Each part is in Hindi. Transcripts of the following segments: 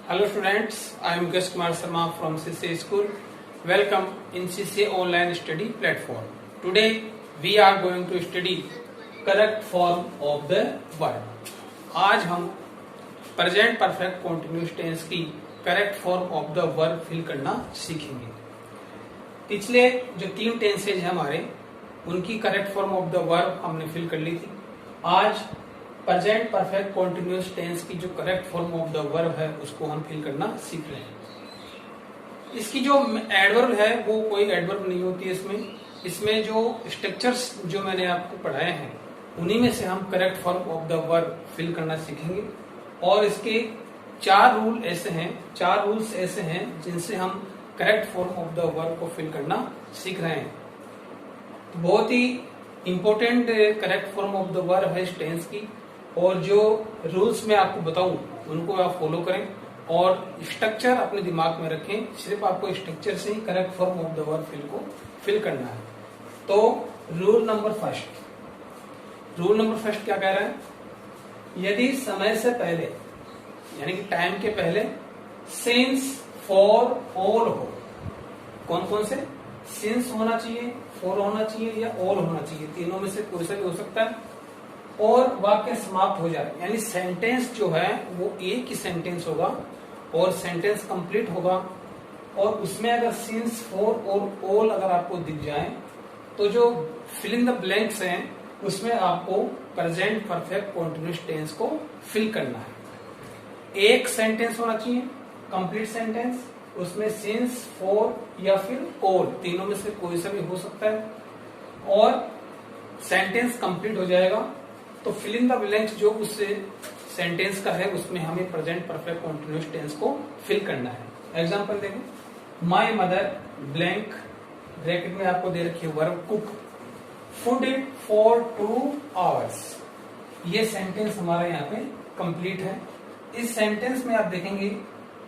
Hello students, I am Mukesh Kumar Sharma from CCA School. Welcome in CCA online study platform. Today we are going to study correct form of the verb. आज हम प्रेजेंट परफेक्ट कॉन्टिन्यूअस टेंस की correct form of the verb fill करना सीखेंगे। पिछले जो 3 टेंसेज हैं हमारे उनकी correct form of the verb हमने फिल कर ली थी। आज प्रेजेंट परफेक्ट कॉन्टिन्यूअस टेंस की जो correct form of the verb है उसको हम फिल करना सीख रहे हैं। इसकी जो एडवर्ब है वो कोई एडवर्ब नहीं होती है। इसमें जो स्ट्रक्चर्स जो मैंने आपको पढ़ाए हैं उन्हीं में से हम correct form of the verb fill करना सीखेंगे। और इसके 4 रूल्स ऐसे हैं जिनसे हम correct form of the verb को फिल करना सीख रहे हैं। तो बहुत ही important correct form of the verb है इस टेंस की, और जो रूल्स मैं आपको बताऊं उनको आप फॉलो करें और स्ट्रक्चर अपने दिमाग में रखें। सिर्फ आपको स्ट्रक्चर से ही correct form of the verb fill करना है। तो रूल नंबर फर्स्ट क्या कह रहा है? यदि समय से पहले यानी कि टाइम के पहले सिंस फॉर ऑल हो, कौन कौन से? सिंस होना चाहिए, फॉर होना चाहिए या ऑल होना चाहिए, तीनों में से कोई सा भी हो सकता है, और वाक्य समाप्त हो जाए यानी सेंटेंस जो है वो एक ही सेंटेंस होगा और सेंटेंस कंप्लीट होगा। और उसमें अगर सिंस, फॉर और ऑल अगर आपको दिख जाए तो जो फिल इन द ब्लैंक्स हैं उसमें आपको प्रेजेंट परफेक्ट कॉन्टिन्यूअस टेंस को फिल करना है। एक सेंटेंस होना चाहिए कंप्लीट सेंटेंस, उसमें सिंस, फॉर या फिर ऑल, तीनों में से कोई सा भी हो सकता है, और सेंटेंस कंप्लीट हो जाएगा तो फिल इन द ब्लैंक्स जो उस सेंटेंस का है उसमें हमें प्रेजेंट परफेक्ट कॉन्टिन्यूअस टेंस को फिल करना है। एग्जांपल देखें, माय मदर ब्लैंक, ब्रैकेट में आपको दे रखी है verb cook, food for 2 hours। ये सेंटेंस हमारा यहाँ पे कंप्लीट है। इस सेंटेंस में आप देखेंगे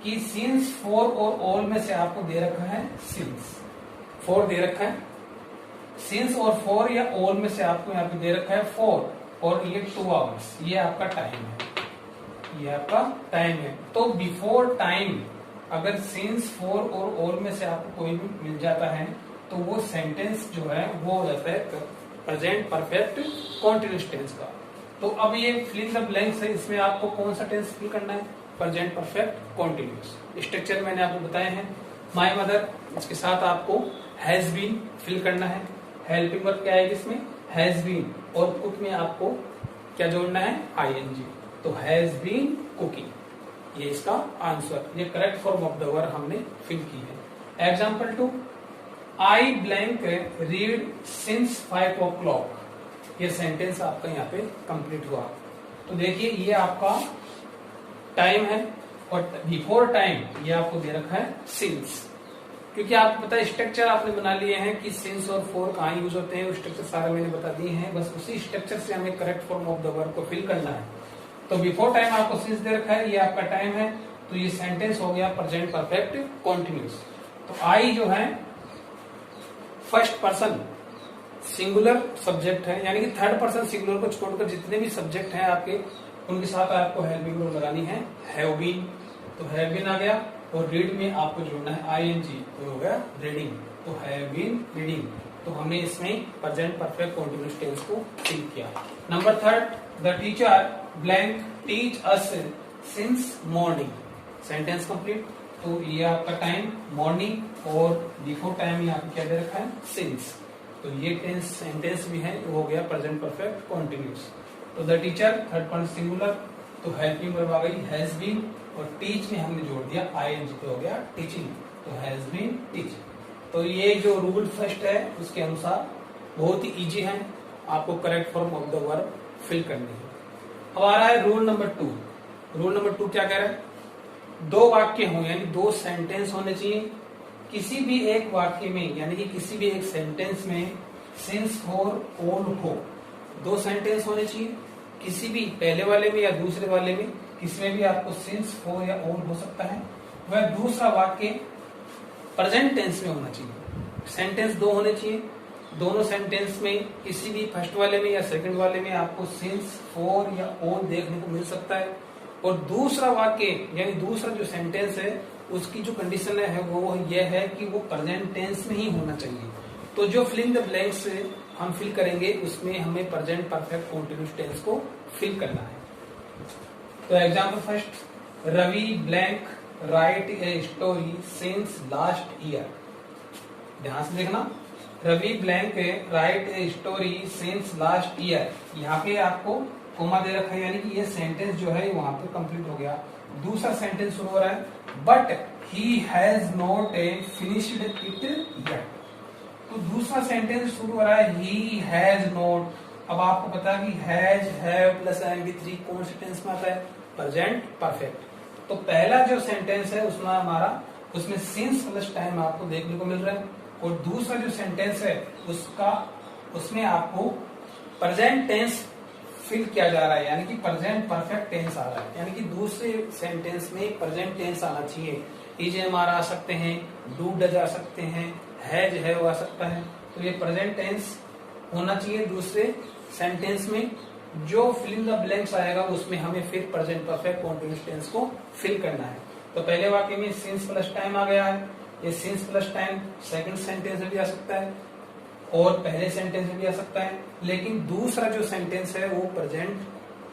कि सिंस, फॉर और ऑल में से आपको दे रखा है सिंस, फॉर दे रखा है, सिंस और फॉर या ऑल में से आपको यहाँ पे दे रखा है फॉर, और ये 2 hours, ये आपका टाइम है, तो बिफोर टाइम अगर सिंस, फॉर और ऑल में से आपको कोई भी मिल जाता है तो वो सेंटेंस जो है वो हो जाता है प्रेजेंट परफेक्ट कॉन्टिन्यूअस टेंस का। तो अब ये फिल इन द ब्लैंक्स है, इसमें आपको कौन सा टेंस फिल करना है? Present perfect continuous. स्ट्रक्चर मैंने आपको बताए हैं। माय मदर, इसके साथ आपको हैज बीन फिल करना है। हेल्पिंग वर्ब क्या है इसमें? हैज बीन, और कुक में आपको क्या जोड़ना है? आईएनजी। तो हैज बीन कुकिंग, ये इसका आंसर, ये correct form of the verb हमने फिल की है। एग्जांपल 2, आई ब्लैंक रीड सिंस 5 o'clock। ये सेंटेंस आपका यहाँ पे कंप्लीट हुआ। तो देखिए ये आपका टाइम है, और बिफोर टाइम ये आपको दे रखा है सिंस, क्योंकि आपको पता है स्ट्रक्चर आपने बना लिए हैं कि सिंस और फॉर कहाँ यूज होते हैं, स्ट्रक्चर सारे मैंने बता दिए हैं। बस उसी स्ट्रक्चर से हमें correct form of the verb को फिल करना है। तो बिफोर टाइम आपको सिंस दे रखा है, ये आपका टाइम है, तो ये सेंटेंस हो गया प्रेजेंट परफेक्ट कॉन्टिन्यूअस। तो आई जो है फर्स्ट पर्सन सिंगुलर सब्जेक्ट है, यानी कि थर्ड पर्सन सिंगुलर को छोड़कर जितने भी सब्जेक्ट हैं आपके उनके साथ आपको हेल्पिंग वर्ब लगानी है हैव बीन। तो हैव बीन आ गया, और रीड में आपको जोड़ना है आईएनजी, तो हो गया रीडिंग। तो हैव बीन रीडिंग, तो हमने इसमें प्रेजेंट परफेक्ट कॉन्टिन्यूअस टेंस को फिल किया। Number 3, the teacher blank teach us since morning. Sentence complete. तो ये आपका टाइम मॉर्निंग, और बिफोर टाइम यहाँ पे क्या दे रखा है? सिंस। तो ये टेंस सेंटेंस भी है, वो हो गया प्रेजेंट परफेक्ट कॉन्टिन्यूअस। तो the teacher third person singular, तो हेल्पिंग वर्ब आ गई हैज बीन, और टीच में हमने जोड़ दिया आईएनजी, तो हो गया टीचिंग। तो हैज बीन टीच। तो ये जो रूल फर्स्ट है उसके अनुसार बहुत ही इजी है, आपको correct form of the verb fill करनी है। अब आ रहा है रूल नंबर 2। रूल नंबर 2 क्या कह रहा है? 2 वाक्य हो यानी 2 सेंटेंस होने चाहिए। किसी भी एक वाक्य में यानी कि किसी भी एक सेंटेंस में सिंस, फॉर, ऑल हो, 2 सेंटेंस होने चाहिए। किसी भी पहले वाले में या दूसरे वाले में किसमें भी आपको सिंस, फॉर या ऑल हो सकता है। वह दूसरा वाक्य प्रेजेंट टेंस में होना चाहिए। सेंटेंस 2 होने चाहिए, दोनों सेंटेंस में किसी भी फर्स्ट वाले में या सेकंड वाले में आपको सिंस, फॉर या ऑल देखने को मिल सकता है। और दूसरा वाक्य यानी दूसरा जो सेंटेंस है उसकी जो कंडीशन है वो यह है कि वो प्रेजेंट टेंस में ही होना चाहिए। तो जो फिल इन द ब्लैंक्स हम फिल करेंगे उसमें हमें प्रेजेंट परफेक्ट कंटीन्यूअस टेंस को फिल करना है। तो example first, Ravi blank write a story since last year. ध्यान से देखना, Ravi blank write a story since last year. यहाँ पे आपको कोमा दे रखा है यानी कि ये सेंटेंस जो है वहां पे कंप्लीट हो गया। दूसरा सेंटेंस शुरू हो रहा है, but he has not finished it yet. तो दूसरा सेंटेंस शुरू हो रहा है ही हैज नॉट। अब आपको पता है कि हैज, हैव प्लस ING3 कौन से टेंस में आता है? Present perfect. तो पहला जो सेंटेंस है उसमें सिंस प्लस टाइम आपको देखने को मिल रहा है, और दूसरा जो सेंटेंस है उसमें आपको प्रेजेंट टेंस फिल किया जा रहा है, यानी कि प्रेजेंट परफेक्ट टेंस आ रहा है। यानी कि दूसरे सेंटेंस में प्रेजेंट टेंस आना चाहिए। इज एम आर आ सकते हैं, डू डज आ सकते हैं, हैज हैव आ सकता है। तो ये प्रेजेंट टेंस होना चाहिए दूसरे सेंटेंस में। जो फिल इन द ब्लैंक्स आएगा उसमें हमें फिर प्रेजेंट परफेक्ट कंटीन्यूअस टेंस को फिल करना है। तो पहले वाक्य में सिंस प्लस टाइम आ गया है, ये since plus time second sentence में भी आ सकता है और पहले सेंटेंस में भी आ सकता है, लेकिन दूसरा जो सेंटेंस है वो प्रेजेंट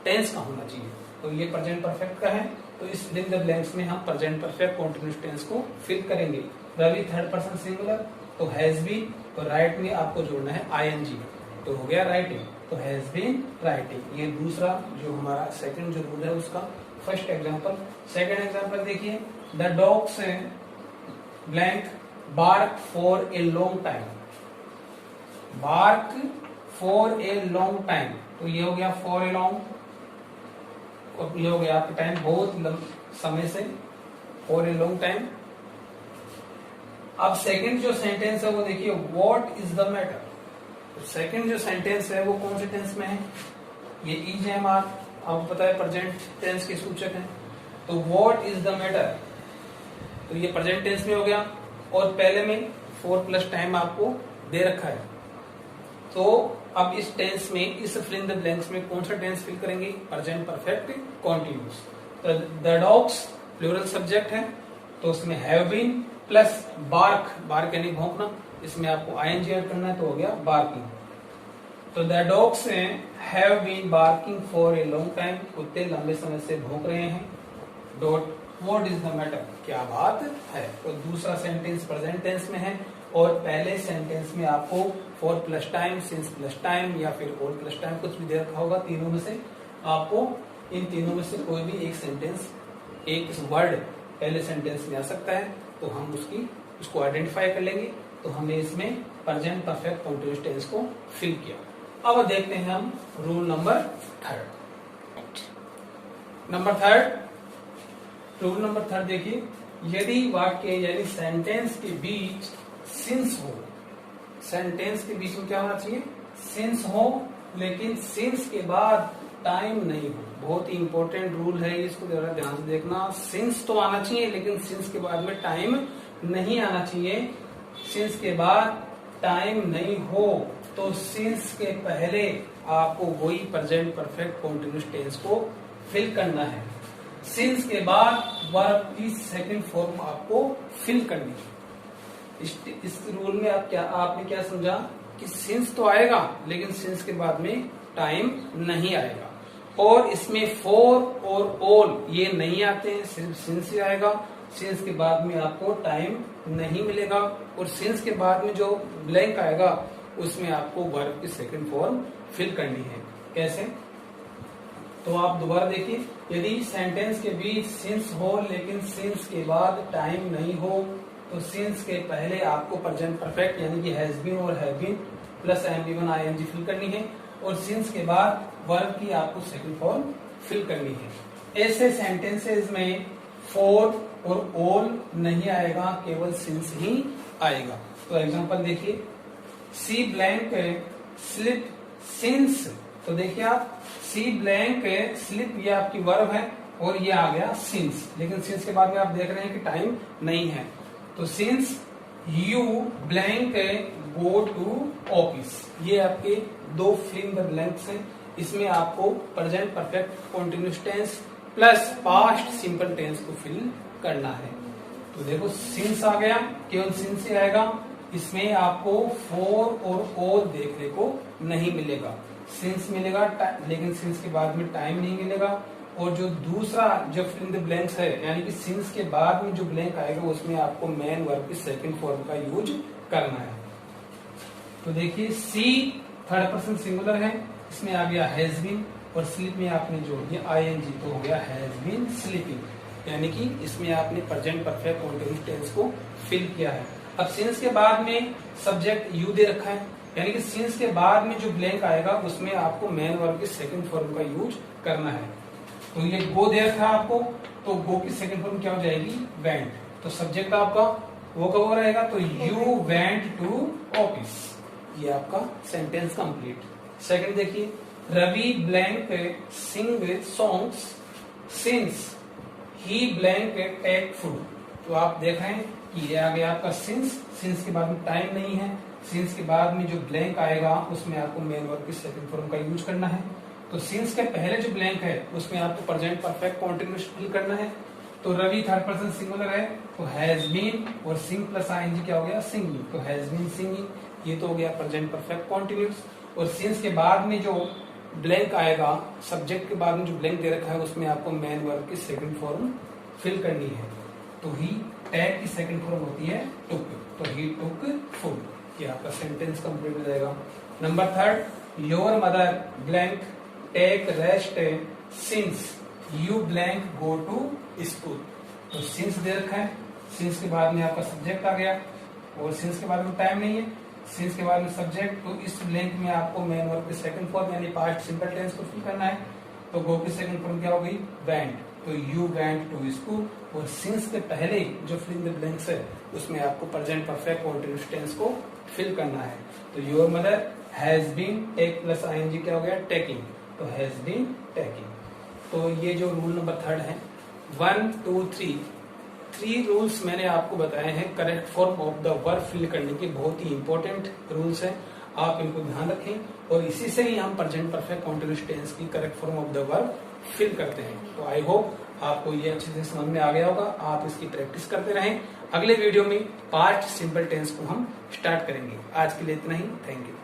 टेंस का होना चाहिए। तो ये प्रेजेंट परफेक्ट का है, तो इस फिल इन द ब्लैंक्स में हम प्रेजेंट परफेक्ट कंटीन्यूअस टेंस को फिल करेंगे। रवि थर्ड पर्सन सिंगुलर, तो हैज बीन, तो राइट में आपको जोड़ना है ING, तो हो गया राइटिंग। तो हैज बीन राइटिंग, ये दूसरा जो हमारा सेकंड जो रूल है उसका फर्स्ट एग्जांपल। सेकंड एग्जांपल देखिए, the dogs blank bark for a long time. Bark for a long time, तो ये हो गया फॉर ए लॉन्ग, और ये हो गया आपका टाइम बहुत समय से, फॉर ए लॉन्ग टाइम। अब सेकंड जो सेंटेंस है वो देखिए, व्हाट इज द मैटर। तो सेकंड जो सेंटेंस है वो कौन से टेंस में है? ये इज एम आर, आपको पता है प्रेजेंट टेंस के सूचक हैं। तो व्हाट इज द मैटर, तो ये प्रेजेंट टेंस में हो गया, और पहले में फोर प्लस टाइम आपको दे रखा है। तो अब इस टेंस में, इस फिल इन द ब्लैंक्स में कौन सा टेंस फिल करेंगे? Present perfect continuous. तो द डॉग्स प्लूरल सब्जेक्ट है, तो उसमें have been plus bark, bark यानी भौंकना, इसमें आपको ING ऐड करना है, तो हो गया बार्किंग। तो the dogs have been barking for a long time, कुत्ते लंबे समय से भौंक रहे हैं। Dot what is the matter, क्या बात है। तो दूसरा सेंटेंस प्रेजेंट टेंस में है, और पहले सेंटेंस में आपको for plus time, since plus time या फिर ऑल प्लस टाइम कुछ भी दे रखा होगा। तीनों में से आपको, इन तीनों में से कोई भी एक सेंटेंस, एक वर्ड पहले सेंटेंस में आ सकता है, तो हम उसको आइडेंटिफाई कर लेंगे। तो हमने इसमें प्रेजेंट परफेक्ट कंटीन्यूअस टेंस को फिल किया। अब देखते हैं हम rule number third. Rule number third देखिए, यदि वाक्य यानी सेंटेंस के बीच सिंस हो, सेंटेंस के बीच में क्या होना चाहिए? सिंस हो, लेकिन सिंस के बाद टाइम नहीं हो। बहुत ही इंपॉर्टेंट रूल है, इसको जरा ध्यान से देखना। सिंस तो आना चाहिए, लेकिन सिंस के बाद में टाइम नहीं आना चाहिए। सिंस के बाद टाइम नहीं हो तो सिंस के पहले आपको वही प्रेजेंट परफेक्ट कंटीन्यूअस टेंस को फिल करना है। सिंस के बाद वर्ब की सेकंड फॉर्म आपको फिल करनी है। इस रूल में आपने क्या समझा कि सिंस तो आएगा, लेकिन सिंस के बाद में टाइम नहीं आएगा। और इसमें फॉर और ऑल ये नहीं आते हैं, सिर्फ सिंस ही आएगा। सिंस के बाद में आपको टाइम नहीं मिलेगा, और सिंस के बाद में जो ब्लैंक आएगा उसमें आपको वर्ब की सेकंड फॉर्म फिल करनी है। कैसे? तो आप दोबारा देखिए, यदि सेंटेंस के बीच सिंस हो लेकिन सिंस के बाद टाइम नहीं हो, तो सिंस के पहले आपको प्रेजेंट परफेक्ट यानी कि हैज बीन और have been plus MB1 ING fill करनी है, और सिंस के बाद वर्ब की आपको सेकंड फॉर्म फिल करनी है। ऐसे सेंटेंसेस में फॉर और ऑल नहीं आएगा, केवल सिंस ही आएगा। तो एग्जांपल देखिए, सी ब्लैंक स्लिप सिंस, तो देखिए आप सी ब्लैंक स्लिप ये आपकी वर्ब है, और ये आ गया सिंस, लेकिन सिंस के बाद में आप देख रहे हैं कि टाइम नहीं है। तो since you blank go to office, ये आपके दो फिल इन द ब्लैंक्स हैं। इसमें आपको present perfect continuous tense plus past simple tense को फिल करना है। तो देखो सिंस आ गया, केवल सिंस ही आएगा, इसमें आपको फॉर और ऑल देखने को नहीं मिलेगा। सिंस मिलेगा लेकिन सिंस के बाद में टाइम नहीं मिलेगा। और जो दूसरा जो फिल इन द ब्लैंक्स है, यानी कि सिंस के बाद में जो ब्लैंक आएगा उसमें आपको मेन वर्ब की सेकंड फॉर्म का यूज करना है। तो देखिए सी थर्ड पर्सन सिंगुलर है, इसमें आ गया हैज बीन, और स्लीप में आपने जोड़ दिया आईएनजी, तो हो गया हैज बीन स्लीपिंग, यानी कि इसमें आपने प्रेजेंट परफेक्ट कॉन्टिन्यूअस टेंस को फिल किया है। अब सिंस के बाद में सब्जेक्ट यू दे रखा है, यानी कि सिंस के बाद में जो ब्लैंक आएगा उसमें आपको मेन वर्ब की सेकंड फॉर्म का यूज करना है। तो ये गो दे रखा है आपको, तो गो की सेकंड फॉर्म क्या हो जाएगी, वेंट। तो सब्जेक्ट आपका वो कब हो रहेगा, तो यू वेंट टू ऑफिस, ये आपका सेंटेंस कंप्लीट। सेकंड देखिए, Ravi blank sing songs since he blank take food. तो आप देख रहे हैं कि ये आ गया आपका सिंस, सिंस के बाद में टाइम नहीं है, सिंस के बाद में जो ब्लैंक आएगा उसमें आपको मेन वर्ब की सेकंड फॉर्म का यूज करना है। तो सिंस के पहले जो ब्लैंक है उसमें आपको प्रेजेंट परफेक्ट कॉन्टिन्यूअस फिल करना है। तो रवि थर्ड पर्सन सिंगुलर है, तो हैज बीन और सिंग प्लस आईएनजी क्या हो गया, सिंगिंग, तो हैज बीन सिंगिंग, ये तो हो गया प्रेजेंट परफेक्ट कॉन्टिन्यूअस। और सिंस के बाद में जो ब्लैंक आएगा, सब्जेक्ट के बाद में जो ब्लैंक दे रखा है उसमें आपको मेन वर्ब की सेकंड फॉर्म फिल करनी है। तो ही टैक की सेकंड फॉर्म होती है टुक, तो ही टुक फूड, ये आपका सेंटेंस कंप्लीट हो जाएगा। Number third, your mother blank take rest since you blank go to school. तो सिंस दे रखा है, सिंस के बाद में आपका सब्जेक्ट आ गया, और सिंस के बाद में टाइम नहीं है, सिंस के बाद में सब्जेक्ट, तो इस ब्लैंक में आपको मेन वर्ब की सेकंड फॉर्म यानी पास्ट सिंपल टेंस को फिल करना है। तो गो की सेकंड फॉर्म क्या हो गई, वेंट, तो यू वेंट टू स्कूल। और सिंस के पहले जो फिल इन द ब्लैंक्स है उसमें आपको प्रेजेंट परफेक्ट कॉन्टिन्यूअस टेंस को फिल करना है। तो your mother has been, take plus ING क्या हो गया, टेकिंग, तो हैज बीन टेकिंग। तो ये जो रूल नंबर थर्ड है, 1 2 3 3 रूल्स मैंने आपको बताए हैं correct form of the verb fill करने के, बहुत ही इंपॉर्टेंट रूल्स हैं, आप इनको ध्यान रखें और इसी से ही हम प्रेजेंट परफेक्ट कॉन्टिन्यूअस टेंस की correct form of the verb fill करते हैं। तो आई होप आपको ये अच्छे से समझ में आ गया होगा, आप इसकी प्रैक्टिस करते रहें। अगले वीडियो में पास्ट सिंपल टेंस को हम स्टार्ट करेंगे। आज के लिए इतना ही, थैंक यू।